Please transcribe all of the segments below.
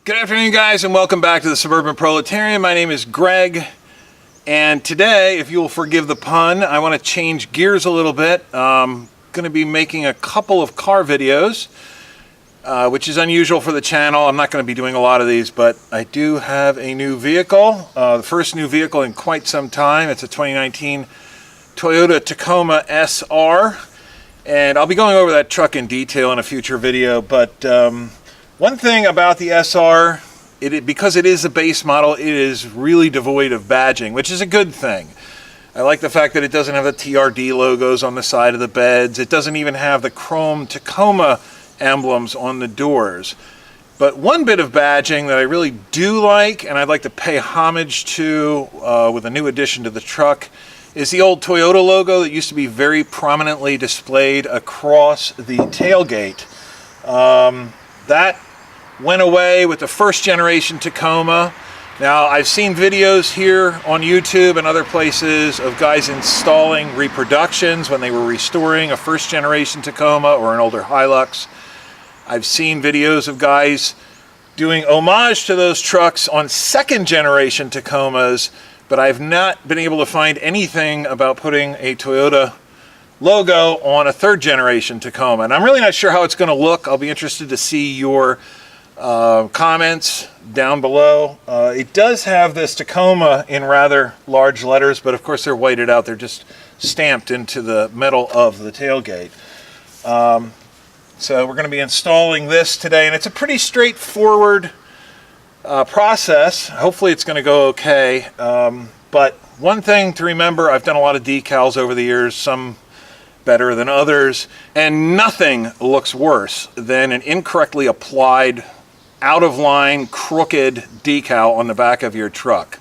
Good afternoon, guys, and welcome back to the Suburban Proletarian. My name is Greg, and today, if you will forgive the pun, I want to change gears a little bit. I'm going to be making a couple of car videos, which is unusual for the channel. I'm not going to be doing a lot of these, but I do have a new vehicle, the first new vehicle in quite some time. It's a 2019 Toyota Tacoma SR, and I'll be going over that truck in detail in a future video, but one thing about the SR, because it is a base model, it is really devoid of badging, which is a good thing. I like the fact that it doesn't have the TRD logos on the side of the beds. It doesn't even have the chrome Tacoma emblems on the doors. But one bit of badging that I really do like, and I'd like to pay homage to with a new addition to the truck, is the old Toyota logo that used to be very prominently displayed across the tailgate. That went away with the first generation Tacoma. Now, I've seen videos here on YouTube and other places of guys installing reproductions when they were restoring a first generation Tacoma or an older Hilux. I've seen videos of guys doing homage to those trucks on second generation Tacomas, but I've not been able to find anything about putting a Toyota logo on a third generation Tacoma, and I'm really not sure how it's going to look. I'll be interested to see your comments down below. It does have this Tacoma in rather large letters, but of course they're whited out. They're just stamped into the metal of the tailgate. So we're going to be installing this today, and it's a pretty straightforward process. Hopefully it's going to go okay, but one thing to remember, I've done a lot of decals over the years, some better than others, and nothing looks worse than an incorrectly applied, out of line, crooked decal on the back of your truck.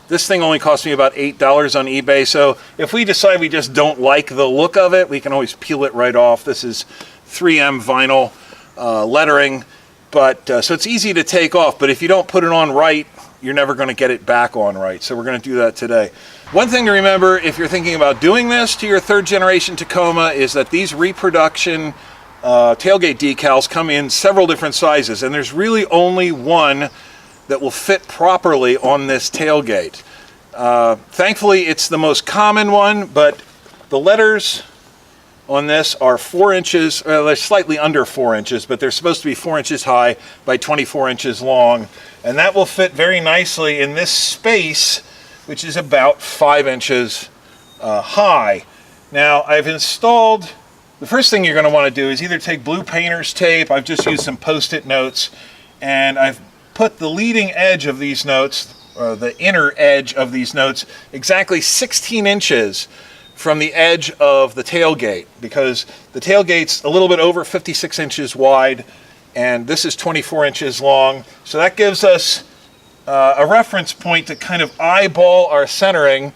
This thing only cost me about $8 on eBay, so if we decide we just don't like the look of it, we can always peel it right off. This is 3M vinyl lettering, but so it's easy to take off, but if you don't put it on right, you're never going to get it back on right, so we're going to do that today. One thing to remember if you're thinking about doing this to your third generation Tacoma is that these reproduction tailgate decals come in several different sizes, and there's really only one that will fit properly on this tailgate. Thankfully, it's the most common one, but the letters on this are 4 inches, they're slightly under 4 inches, but they're supposed to be 4 inches high by 24 inches long, and that will fit very nicely in this space, which is about 5 inches high. Now, I've installed, the first thing you're going to want to do is either take blue painter's tape. I've just used some post-it notes, and I've put the leading edge of these notes, or the inner edge of these notes, exactly 16 inches from the edge of the tailgate, because the tailgate's a little bit over 56 inches wide, and this is 24 inches long. So that gives us a reference point to kind of eyeball our centering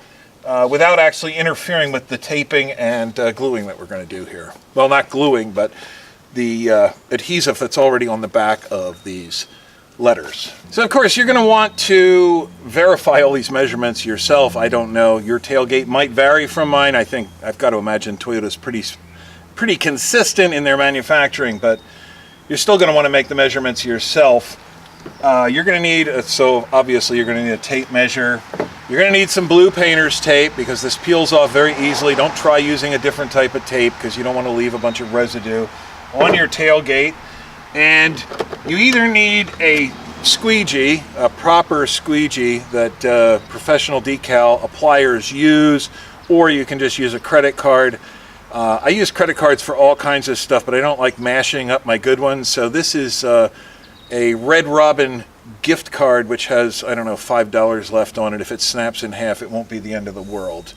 without actually interfering with the taping and gluing that we're going to do here. Well, not gluing, but the adhesive that's already on the back of these letters. So of course you're going to want to verify all these measurements yourself. I don't know, your tailgate might vary from mine. I think I've got to imagine Toyota's pretty consistent in their manufacturing, but you're still going to want to make the measurements yourself. You're going to need, so obviously you're going to need a tape measure. You're going to need some blue painter's tape because this peels off very easily. Don't try using a different type of tape because you don't want to leave a bunch of residue on your tailgate. And you either need a squeegee, a proper squeegee that professional decal appliers use, or you can just use a credit card. I use credit cards for all kinds of stuff, but I don't like mashing up my good ones. So this is a Red Robin gift card, which has, I don't know, $5 left on it. If it snaps in half, it won't be the end of the world.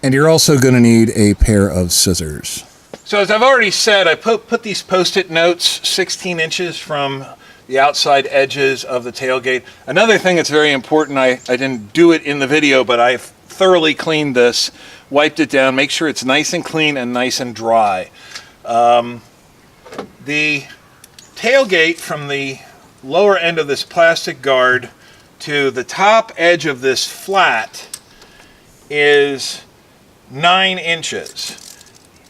And you're also going to need a pair of scissors. So as I've already said, I put these post-it notes 16 inches from the outside edges of the tailgate. Another thing that's very important, I didn't do it in the video, but I've thoroughly cleaned this, wiped it down, make sure it's nice and clean and nice and dry. The tailgate from the lower end of this plastic guard to the top edge of this flat is 9 inches.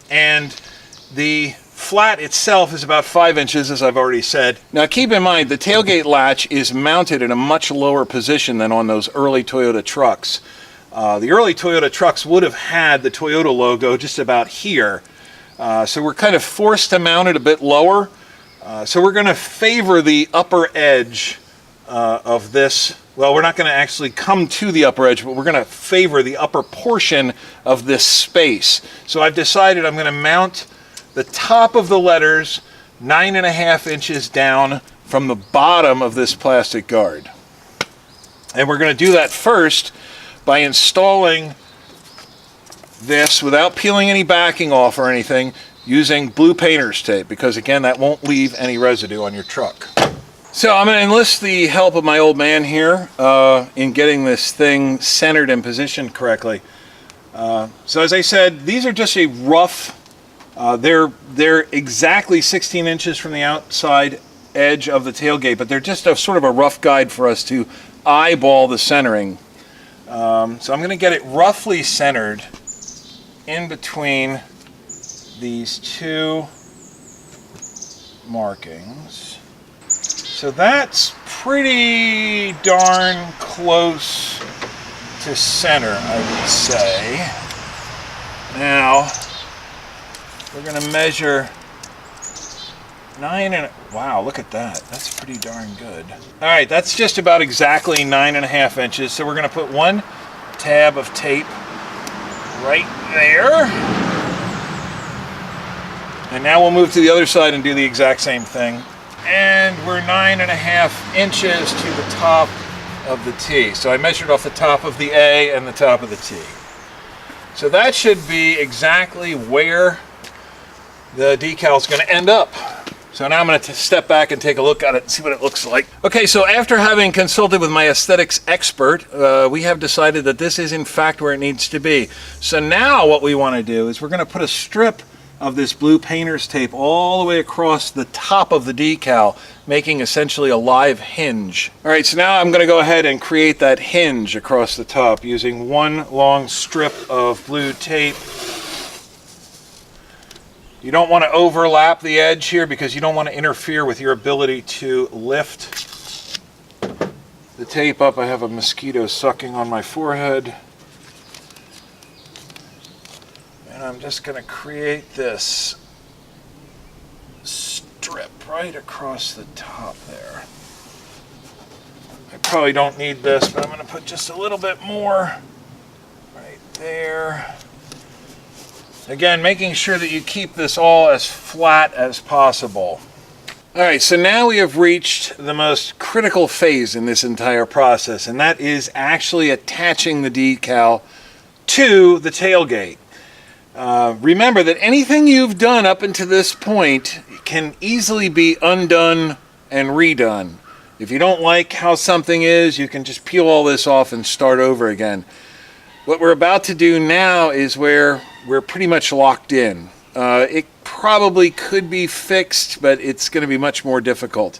And the flat itself is about 5 inches, as I've already said. Now keep in mind, the tailgate latch is mounted in a much lower position than on those early Toyota trucks. The early Toyota trucks would have had the Toyota logo just about here. So we're kind of forced to mount it a bit lower. So we're going to favor the upper edge of this. Well, we're not going to actually come to the upper edge, but we're going to favor the upper portion of this space. So I've decided I'm going to mount the top of the letters 9.5 inches down from the bottom of this plastic guard. And we're going to do that first by installing this without peeling any backing off or anything, using blue painter's tape, because again, that won't leave any residue on your truck. So I'm going to enlist the help of my old man here in getting this thing centered and positioned correctly. So as I said, these are just a rough, they're exactly 16 inches from the outside edge of the tailgate, but they're just a sort of a rough guide for us to eyeball the centering. So I'm going to get it roughly centered in between these two markings. So that's pretty darn close to center, I would say. Now, we're going to measure 9 and... Wow, look at that. That's pretty darn good. All right, that's just about exactly 9.5 inches. So we're going to put one tab of tape right there. And now we'll move to the other side and do the exact same thing. And we're 9.5 inches to the top of the T. So I measured off the top of the A and the top of the T. So that should be exactly where the decal is going to end up. So now I'm going to step back and take a look at it and see what it looks like. Okay, so after having consulted with my aesthetics expert, we have decided that this is in fact where it needs to be. So now what we want to do is we're going to put a strip of this blue painter's tape all the way across the top of the decal, making essentially a live hinge. All right, so now I'm going to go ahead and create that hinge across the top using one long strip of blue tape. You don't want to overlap the edge here because you don't want to interfere with your ability to lift the tape up. I have a mosquito sucking on my forehead. And I'm just going to create this strip right across the top there. I probably don't need this, but I'm going to put just a little bit more right there. Again, making sure that you keep this all as flat as possible. All right, so now we have reached the most critical phase in this entire process, and that is actually attaching the decal to the tailgate. Remember that anything you've done up until this point can easily be undone and redone. If you don't like how something is, you can just peel all this off and start over again. What we're about to do now is where we're pretty much locked in. It probably could be fixed, but it's going to be much more difficult.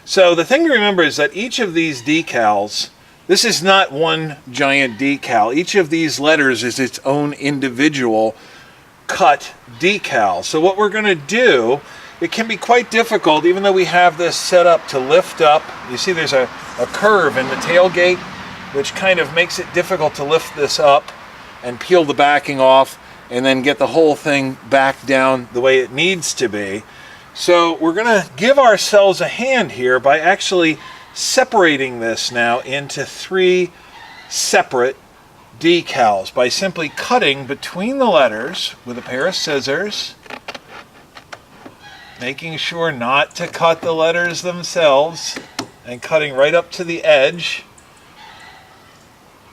So the thing to remember is that each of these decals, this is not one giant decal. Each of these letters is its own individual cut decal. So what we're going to do, it can be quite difficult, even though we have this set up to lift up. You see there's a curve in the tailgate, which kind of makes it difficult to lift this up and peel the backing off and then get the whole thing back down the way it needs to be. So we're going to give ourselves a hand here by actually separating this now into 3 separate decals by simply cutting between the letters with a pair of scissors, making sure not to cut the letters themselves, and cutting right up to the edge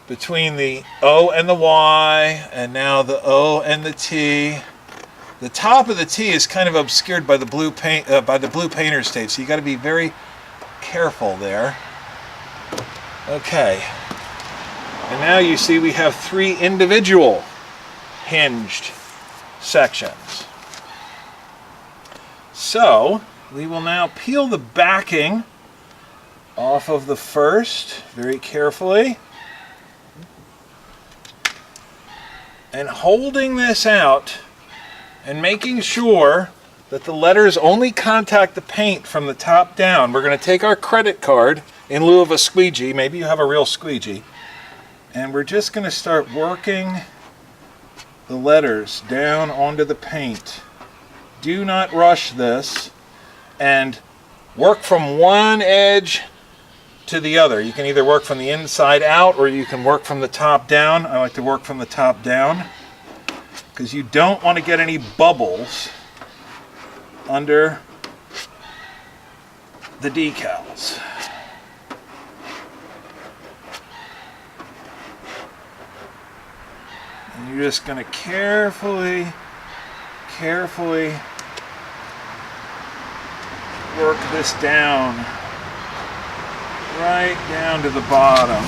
between the O and the Y, and now the O and the T. The top of the T is kind of obscured by the blue painter's tape, so you got to be very careful there. Okay, and now you see we have 3 individual hinged sections. So we will now peel the backing off of the first very carefully. And holding this out and making sure that the letters only contact the paint from the top down. We're going to take our credit card in lieu of a squeegee. Maybe you have a real squeegee. And we're just going to start working the letters down onto the paint. Do not rush this, and work from one edge to the other. You can either work from the inside out or you can work from the top down. I like to work from the top down because you don't want to get any bubbles under the decals. And you're just going to carefully work this down, right down to the bottom.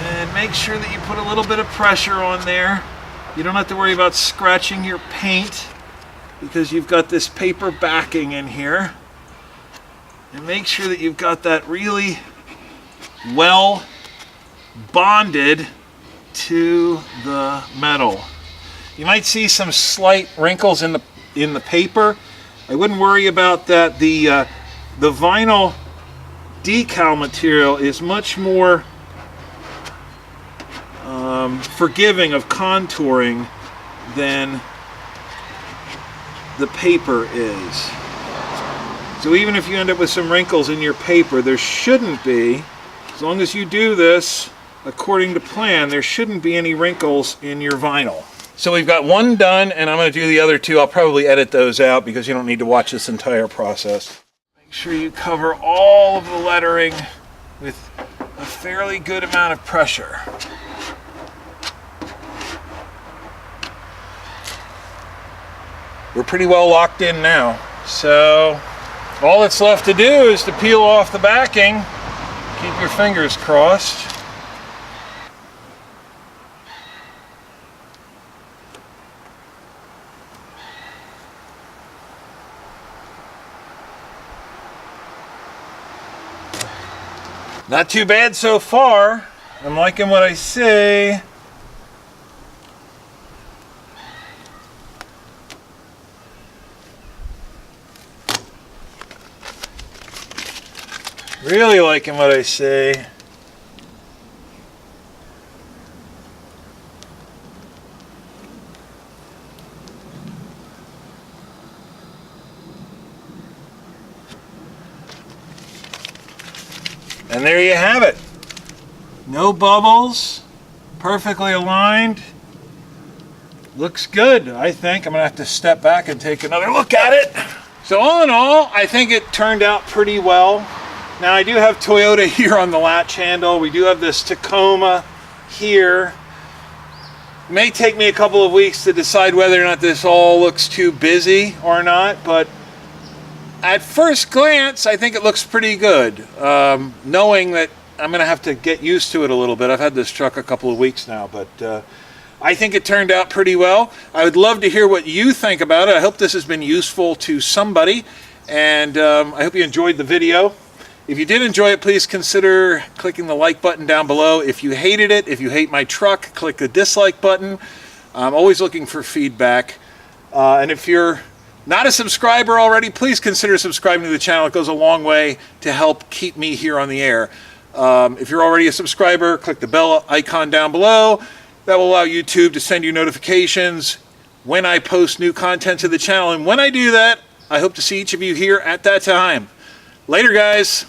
And make sure that you put a little bit of pressure on there. You don't have to worry about scratching your paint because you've got this paper backing in here. And make sure that you've got that really well bonded to the metal. You might see some slight wrinkles in the paper. I wouldn't worry about that. The vinyl decal material is much more forgiving of contouring than the paper is. So even if you end up with some wrinkles in your paper, there shouldn't be, as long as you do this according to plan, there shouldn't be any wrinkles in your vinyl. So we've got one done, and I'm going to do the other two. I'll probably edit those out because you don't need to watch this entire process. Make sure you cover all of the lettering with a fairly good amount of pressure. We're pretty well locked in now. So all that's left to do is to peel off the backing. Keep your fingers crossed. Not too bad so far. I'm liking what I see. Really liking what I see. And there you have it. No bubbles, perfectly aligned. Looks good, I think. I'm gonna have to step back and take another look at it. So all in all, I think it turned out pretty well. Now I do have Toyota here on the latch handle. We do have this Tacoma here. It may take me a couple of weeks to decide whether or not this all looks too busy or not, but at first glance, I think it looks pretty good. Knowing that I'm gonna have to get used to it a little bit. I've had this truck a couple of weeks now, but I think it turned out pretty well. I would love to hear what you think about it. I hope this has been useful to somebody, and I hope you enjoyed the video. If you did enjoy it, please consider clicking the like button down below. If you hated it, if you hate my truck, click the dislike button. I'm always looking for feedback. And if you're not a subscriber already, please consider subscribing to the channel. It goes a long way to help keep me here on the air. If you're already a subscriber, click the bell icon down below. That will allow YouTube to send you notifications when I post new content to the channel. And when I do that, I hope to see each of you here at that time. Later, guys.